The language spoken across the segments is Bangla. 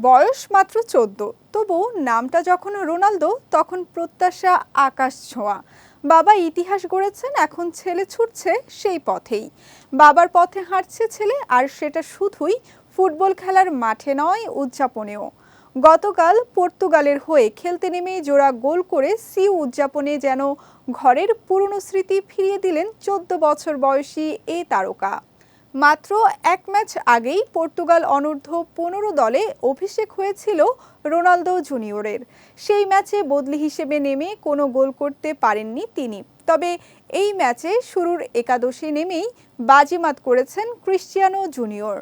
বয়স মাত্র ১৪, তবু নামটা যখন রোনালদো তখন প্রত্যাশা আকাশ ছোঁয়া। বাবা ইতিহাস গড়েছেন, এখন ছেলে ছুটছে সেই পথেই। বাবার পথে হাঁটছে ছেলে, আর সেটা শুধুই ফুটবল খেলার মাঠে নয়, উদযাপনেও। গতকাল পর্তুগালের হয়ে খেলতে নেমেই জোড়া গোল করে সিউ উদযাপনে যেন ঘরের পুরনো স্মৃতি ফিরিয়ে দিলেন ১৪ বছর বয়সী এই তারকা। মাত্র এক ম্যাচ আগেই পর্তুগাল অনূর্ধ্ব-১৫ দলে অভিষেক হয়েছিল রোনালদো জুনিয়রের। সেই ম্যাচে বদলি হিসেবে নেমে কোনো গোল করতে পারেননি তিনি। তবে এই ম্যাচে শুরুর একাদশে নেমেই বাজিমাত করেছেন ক্রিশ্চিয়ানো জুনিয়র।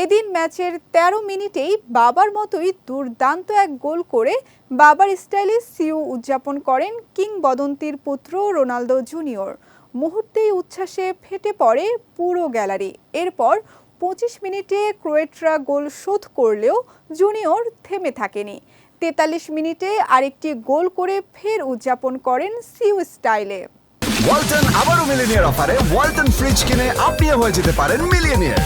এদিন ম্যাচের ১৩ মিনিটেই বাবার মতোই দুর্দান্ত এক গোল করে বাবার স্টাইলে সিউ উদযাপন করেন কিংবদন্তির পুত্র রোনালদো জুনিয়র। মুহূর্তেই উচ্ছ্বাসে ফেটে পড়ে পুরো গ্যালারি। এরপর ২৫ মিনিটে ক্রোয়েটরা গোল শোধ করলেও জুনিয়র থেমে থাকেনি। ৪৩ মিনিটে আরেকটি গোল করে ফের উদযাপন করেন সিউ স্টাইলে। ওয়ালটন আবারও মিলিনিয়ার অফারে ওয়ালটন ফ্রিজ কিনে আপনিও হয়ে যেতে পারেন মিলিয়নিয়ার।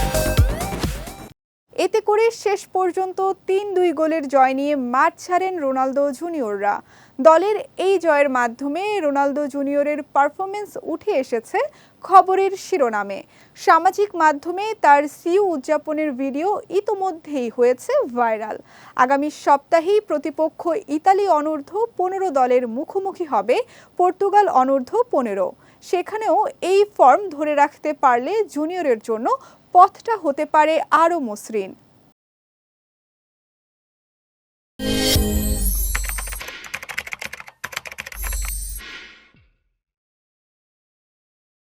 এতে করে শেষ পর্যন্ত ৩-২ গোলের জয় নিয়ে মাঠ ছাড়েন রোনালদো জুনিয়ররা। দলের এই জয়ের মাধ্যমে রোনালদো জুনিয়রের পারফরমেন্স উঠে এসেছে খবরের শিরোনামে। সামাজিক মাধ্যমে তার সিউ উদযাপনের ভিডিও ইতোমধ্যেই হয়েছে ভাইরাল। আগামী সপ্তাহেই প্রতিপক্ষ ইতালি অনূর্ধ্ব-১৫ দলের মুখোমুখি হবে পর্তুগাল অনূর্ধ্ব-১৫। সেখানেও এই ফর্ম ধরে রাখতে পারলে জুনিয়রের জন্য পথটা হতে পারে আরও মসৃণ।